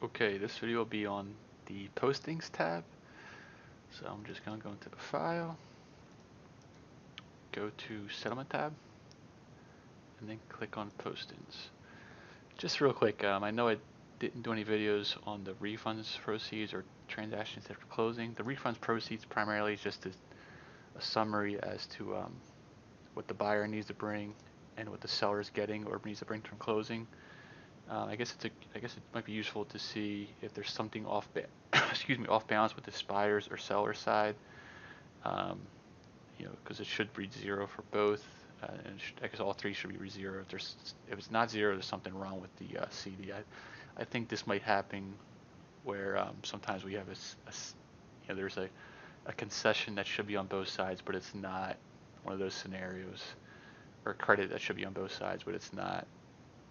Okay, this video will be on the postings tab. So I'm just going to go into the file, go to settlement tab, and then click on postings. Just real quick, I know I didn't do any videos on the refunds proceeds or transactions after closing. The refunds proceeds primarily is just a summary as to what the buyer needs to bring and what the seller is getting or needs to bring from closing. I guess it might be useful to see if there's something excuse me, off balance with the buyer's or seller's side. Um, because it should read zero for both, and I guess all three should be zero. If it's not zero, there's something wrong with the CD. I think this might happen where sometimes we have there's a concession that should be on both sides, but it's not one of those scenarios, or credit that should be on both sides, but it's not.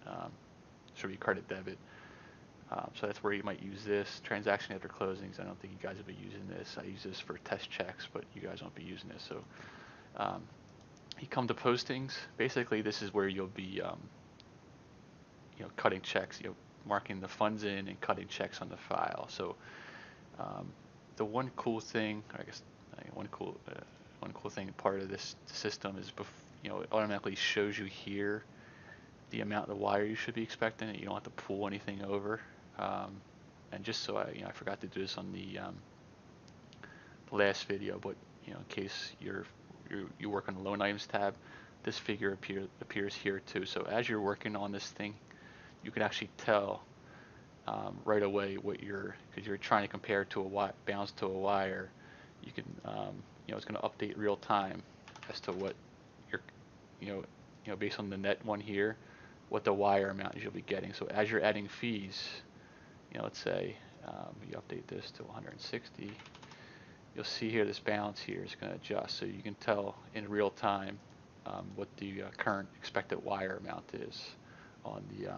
Um, should be credit debit. So that's where you might use this. Transaction after closings, I don't think you guys will be using this. I use this for test checks, but you guys won't be using this. So um, you come to postings. Basically, this is where you'll be cutting checks, marking the funds in and cutting checks on the file. So um, the one cool thing, I guess one cool thing part of this system is it automatically shows you here the amount of wire you should be expecting, and you don't have to pull anything over. And just so I forgot to do this on the last video, but in case you work on the loan items tab, this figure appears here too. So as you're working on this thing, you can actually tell right away because you're trying to compare it to a balance to a wire. You can it's going to update real time as to what you're based on the net one here, what the wire amount you'll be getting. So as you're adding fees, let's say you update this to 160, you'll see here this balance here is going to adjust, so you can tell in real time what the current expected wire amount is on the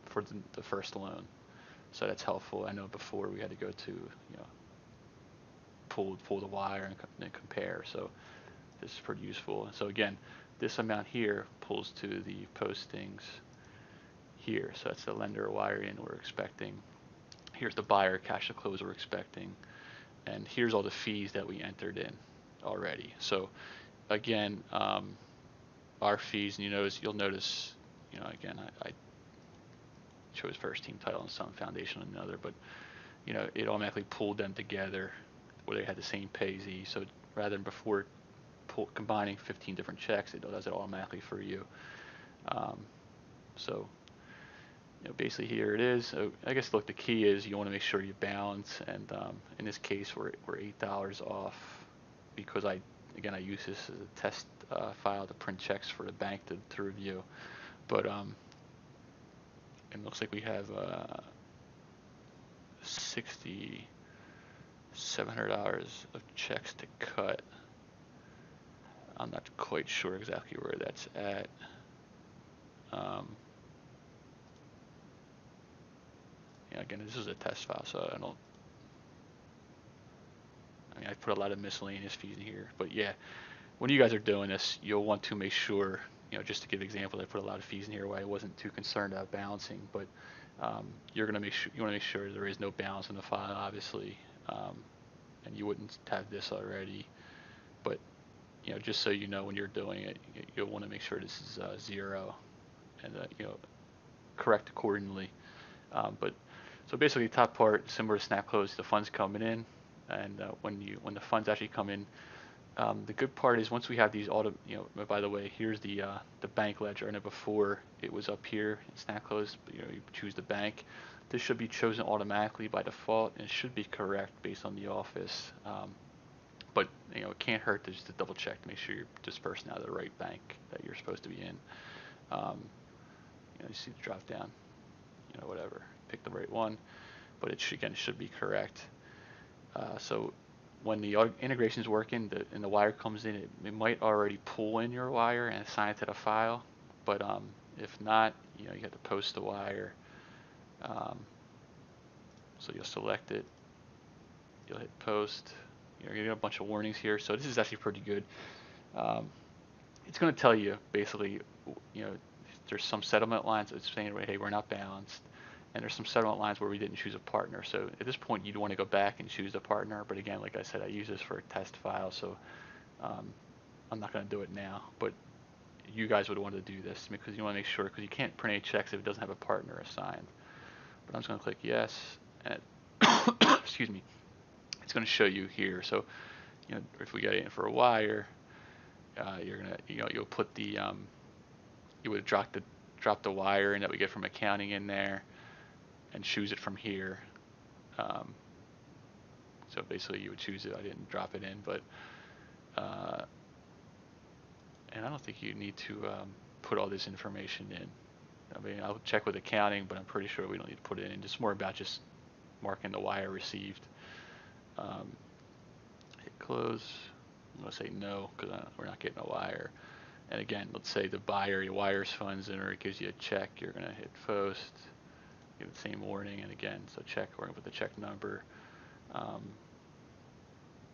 for the first loan. So that's helpful. I know before we had to go to pull the wire and compare. So this is pretty useful. So again, this amount here pulls to the postings here. So that's the lender wire in we're expecting. Here's the buyer cash to close we're expecting. And here's all the fees that we entered in already. So again, our fees, and you'll notice, again, I chose first team title and some foundation on another, but it automatically pulled them together where they had the same payee. So rather than before combining 15 different checks, it does it automatically for you. So basically here it is. So I guess look, the key is you want to make sure you balance, and in this case we're $8 off because I use this as a test file to print checks for the bank to review. But it looks like we have $6,700 of checks to cut. I'm not quite sure exactly where that's at. Again, this is a test file, so I put a lot of miscellaneous fees in here. But yeah, when you guys are doing this, you'll want to make sure, just to give examples, I put a lot of fees in here where I wasn't too concerned about balancing, but you want to make sure there is no balance in the file, obviously, and you wouldn't have this already. But just so you know when you're doing it, you'll want to make sure this is zero and correct accordingly. But so basically, the top part, similar to snap close, the funds coming in, and when the funds actually come in, the good part is once we have these by the way, here's the bank ledger. I know before it was up here in snap close, but you choose the bank. This should be chosen automatically by default, and it should be correct based on the office. But it can't hurt just to double check to make sure you're dispersing out of the right bank that you're supposed to be in. You see the drop down, whatever, pick the right one, but it should be correct. So when the integration is working and the wire comes in, it might already pull in your wire and assign it to the file. But if not, you have to post the wire. So you'll select it, you'll hit post. You're getting a bunch of warnings here. So this is actually pretty good. It's going to tell you basically, there's some settlement lines that's saying, hey, we're not balanced. and there's some settlement lines where we didn't choose a partner. So at this point, you'd want to go back and choose a partner. But again, like I said, I use this for a test file, so um, I'm not going to do it now. But you guys would want to do this because you want to make sure, because you can't print any checks if it doesn't have a partner assigned. But I'm just going to click yes, and excuse me, it's going to show you here. So if we get in for a wire, you're gonna you'll put the you would drop the wire in that we get from accounting in there and choose it from here. Um, so basically you would choose it. I didn't drop it in, but and I don't think you need to put all this information in. I mean, I'll check with accounting, but I'm pretty sure we don't need to put it in. It's more about just marking the wire received. Hit close. I'm going to say no because we're not getting a wire. And again, let's say the buyer wires funds in or it gives you a check. You're going to hit post, give the same warning, and again, so check, we're going to put the check number. I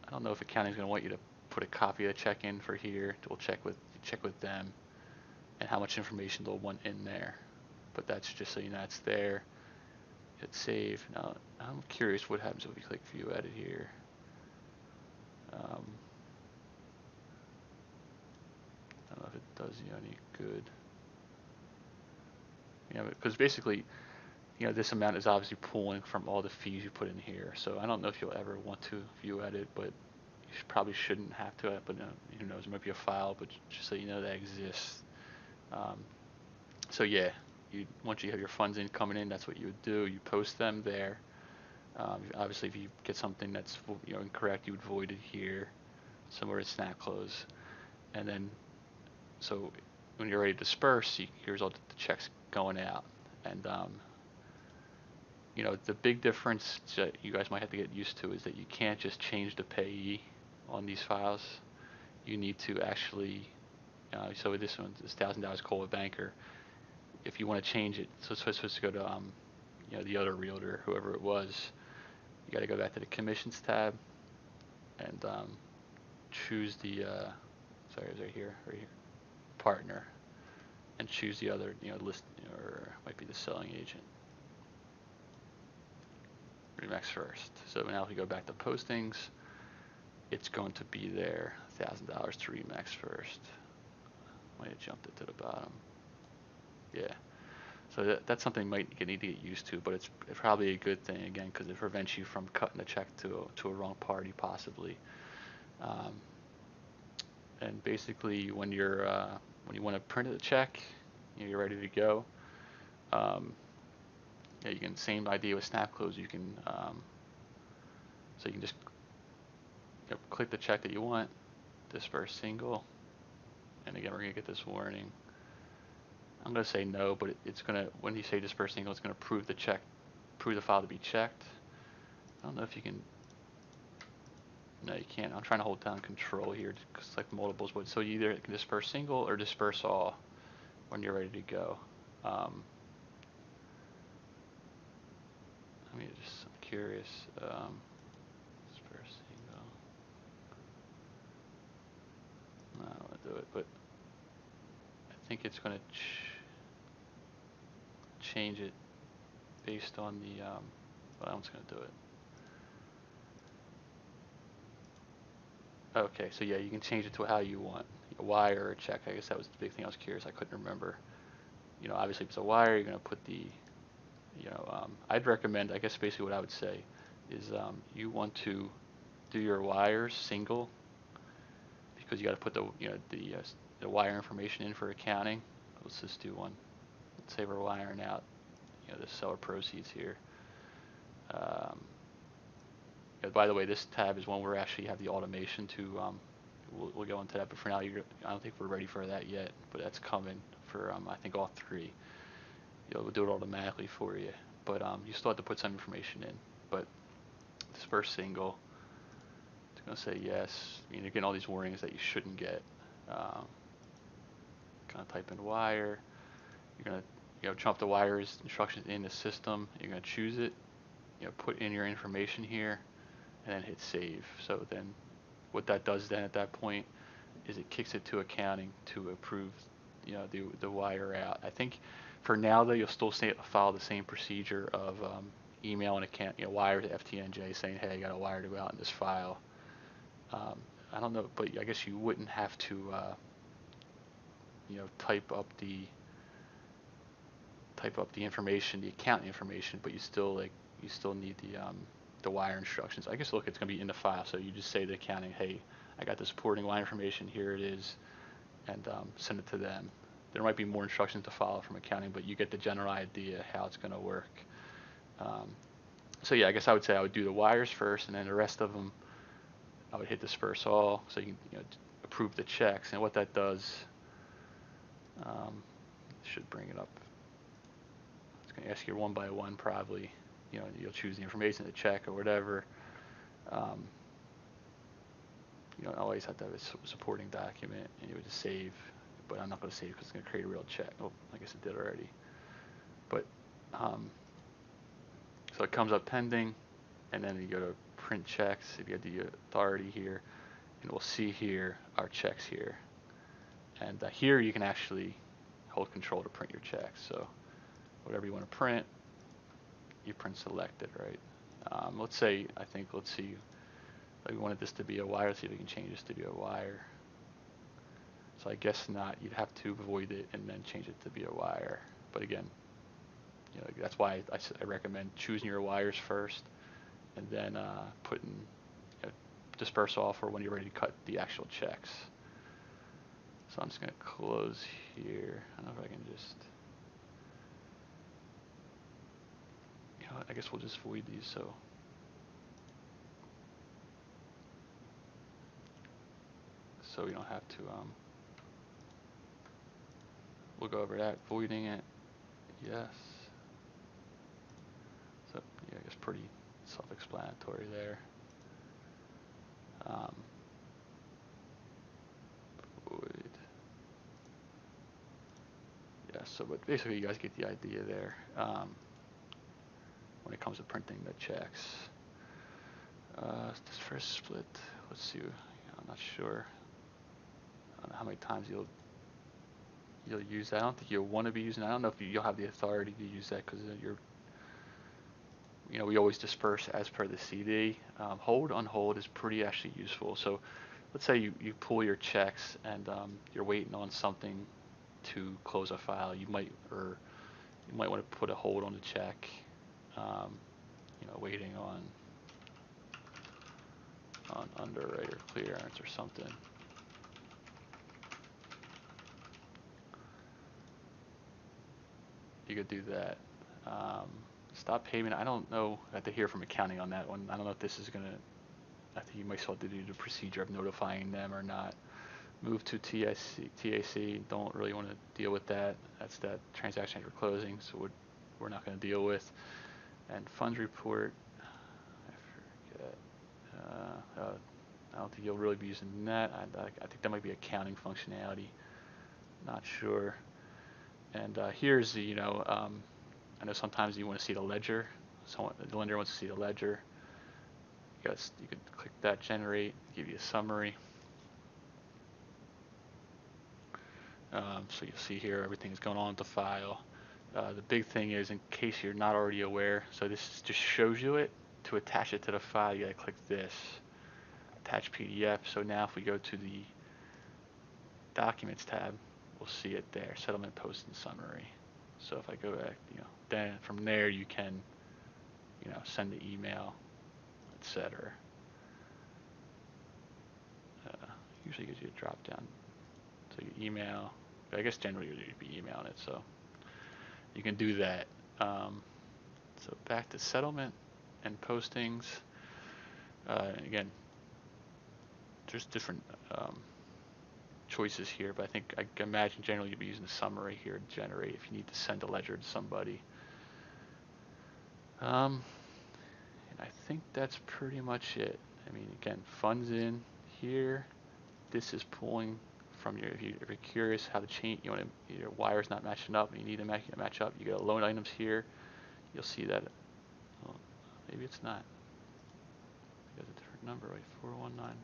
don't know if accounting is going to want you to put a copy of the check in for here. We'll check with them and how much information they'll want in there. But that's just so you know it's there. Hit save. Now I'm curious what happens if we click view edit here. I don't know if it does you any good. Because basically, this amount is obviously pulling from all the fees you put in here. So I don't know if you'll ever want to view edit, but you probably shouldn't have to. But who knows? There might be a file, but just so you know that exists. So yeah, once you have your funds in coming in, that's what you would do. You post them there. Obviously, if you get something that's incorrect, you would void it here, somewhere at snap close, and then so when you're ready to disperse, here's all the checks going out, and the big difference that you guys might have to get used to is that you can't just change the payee on these files. You need to actually, so with this one, this $1,000 call a banker. If you want to change it, so it's supposed to go to the other realtor, whoever it was. You got to go back to the commissions tab and choose the sorry, it was right here, partner, and choose the other list, or it might be the selling agent. Remax first. So now if we go back to postings, it's going to be there, $1,000 to Remax first. Might have jumped it to the bottom. Yeah. So that's something you might need to get used to, but it's probably a good thing again because it prevents you from cutting the check to a wrong party possibly. And basically, when you want to print the check, you're ready to go. Yeah, you can same idea with snap close. You can so you can just click the check that you want, disperse single, and again we're gonna get this warning. I'm gonna say no, but it's gonna, when you say disperse single, it's gonna prove the file to be checked. I don't know if you can. No, you can't. I'm trying to hold down control here to select multiples, but so you either can disperse single or disperse all when you're ready to go. I'm curious. Disperse single. No, I don't want to do it, but I think it's going to change it based on the. But I'm just going to do it. Okay, so yeah, you can change it to how you want, a wire or a check. I guess that was the big thing I was curious. I couldn't remember. Obviously if it's a wire, you're going to put the, I'd recommend, I guess basically what I would say is you want to do your wires single because you got to put the wire information in for accounting. Let's just do one. Let's say we're wiring out, the seller proceeds here. By the way, this tab is one where we actually have the automation to, we'll go into that, but for now, I don't think we're ready for that yet, but that's coming for, I think, all three. We'll do it automatically for you, but you still have to put some information in. But disperse single, it's going to say yes. You're getting all these warnings that you shouldn't get. Kind of type in wire. You're going to jump the wires instructions in the system. You're going to choose it. Put in your information here, and then hit save. So then what that does then at that point is it kicks it to accounting to approve the wire out. I think For now, though, you'll still follow the same procedure of email and account, wire to FTNJ saying, hey, I got a wire to go out in this file. I don't know, but I guess you wouldn't have to, type up the information, the account information, but you still need the wire instructions. I guess look, it's going to be in the file, so you just say to the accounting, hey, I got the supporting wire information, here it is, and send it to them. There might be more instructions to follow from accounting, but you get the general idea how it's going to work. So yeah, I guess I would say I would do the wires first, and then the rest of them, I would hit disperse all, so you can approve the checks. And what that does, should bring it up. It's going to ask you one by one probably. You'll choose the information, the check or whatever. You don't always have to have a supporting document, and you would just save. But I'm not going to save because it's going to create a real check. Oh, I guess it did already. But so it comes up pending, and then you go to print checks if you have the authority here, and we'll see here our checks here. And here you can actually hold control to print your checks. So whatever you want to print, you print selected, right? Let's see, like we wanted this to be a wire. Let's see if we can change this to be a wire. So I guess not. You'd have to void it and then change it to be a wire. But again, that's why I recommend choosing your wires first, and then putting disperse all for when you're ready to cut the actual checks. So I'm just going to close here. I don't know if I can just, I guess we'll just void these. So we don't have to, we'll go over that, voiding it, yes. So yeah, I guess pretty self-explanatory there. Void. Yeah, so but basically you guys get the idea there when it comes to printing the checks. This first split, let's see, I'm not sure. I don't know how many times you'll use that. I don't think you'll want to be using that. I don't know if you'll have the authority to use that because we always disperse as per the CD. Hold, unhold is pretty actually useful. So let's say you pull your checks and you're waiting on something to close a file. You might want to put a hold on the check, waiting on underwrite or clearance or something. You could do that. Stop payment. I don't know. I have to hear from accounting on that one. I don't know if this is gonna. I think you might still have to do the procedure of notifying them or not. Move to TAC. Don't really want to deal with that. That's that transaction after closing, so we're not going to deal with. And funds report. I forget. I don't think you'll really be using that. I think that might be accounting functionality. Not sure. And here's the, I know sometimes you want to see the ledger. The lender wants to see the ledger. You could click that, generate, give you a summary. So you'll see here everything's going on with the file. The big thing is, in case you're not already aware, so this just shows you it. To attach it to the file, you gotta click this, attach PDF. So now if we go to the Documents tab, we'll see it there, Settlement Post and Summary. So if I go back, then from there you can, send the email, etc. Usually gives you a drop down. So you email, I guess generally you'd be emailing it, so you can do that. So back to settlement and postings. Again, there's different choices here, but I imagine generally you'd be using the summary here to generate if you need to send a ledger to somebody. And I think that's pretty much it. I mean, again, funds in here. This is pulling from if you're curious how to change, your wire's not matching up and you need to match up, you go to loan items here. You'll see that, oh, maybe it's not. It has a different number, right? 419.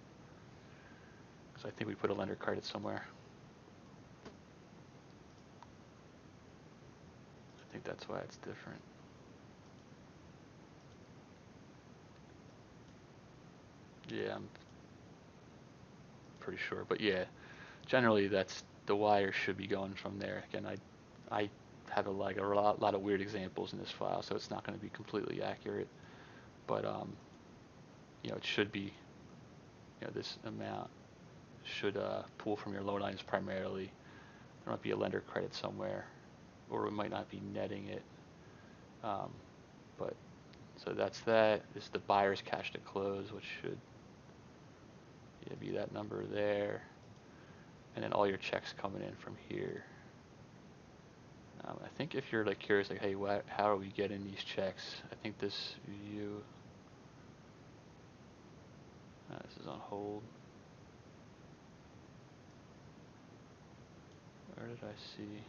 Because I think we put a lender credit somewhere. think that's why it's different. Yeah, I'm pretty sure. But yeah, generally that's the wire should be going from there. Again, I have like a lot of weird examples in this file, so it's not going to be completely accurate. But it should be, this amount should pull from your loan items primarily. There might be a lender credit somewhere, or we might not be netting it. But so that's that. This is the buyer's cash to close, which should be that number there, and then all your checks coming in from here. I think if you're like curious, like, hey, how are we getting these checks? I think this view. This is on hold. Where did I see?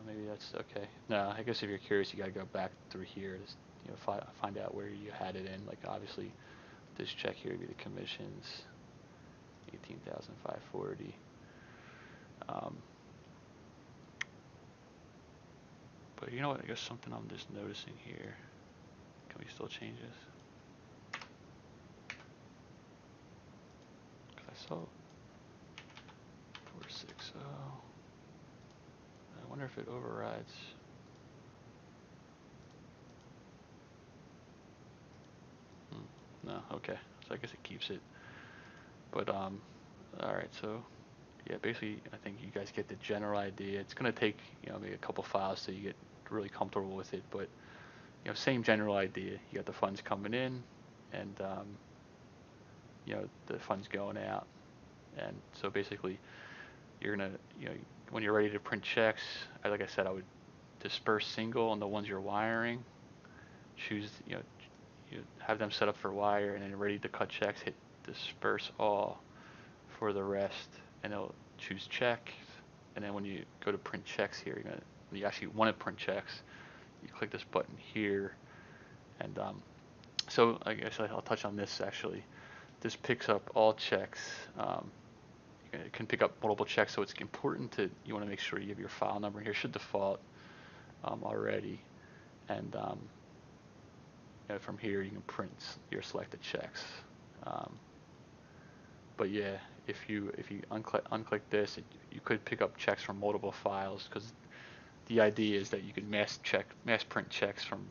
Maybe that's okay. No, I guess if you're curious, you gotta go back through here to find out where you had it in. Like obviously, this check here would be the commissions, 18,540. But you know what? I guess something I'm just noticing here. Can we still change this? Cause I saw 460. I wonder if it overrides. No, okay. So I guess it keeps it. But all right. So yeah, basically, I think you guys get the general idea. It's gonna take maybe a couple files so you get really comfortable with it. But same general idea. You got the funds coming in, and the funds going out. And so basically, you're gonna when you're ready to print checks, like I said, I would disperse single on the ones you're wiring. Choose you have them set up for wire, and then ready to cut checks. Hit disperse all for the rest, and it'll choose check. And then when you go to print checks here, when you actually want to print checks, you click this button here, and so I guess I'll touch on this actually. This picks up all checks. It can pick up multiple checks, so it's important you want to make sure you have your file number here. It should default already, and from here you can print your selected checks. But yeah, if you unclick this, you could pick up checks from multiple files, because the idea is that you could mass print checks from,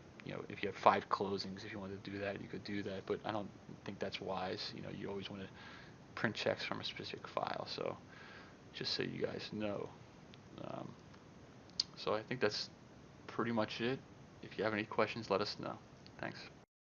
if you have 5 closings, if you wanted to do that, you could do that. But I don't think that's wise. You always want to print checks from a specific file. So just so you guys know. So I think that's pretty much it. If you have any questions, let us know. Thanks.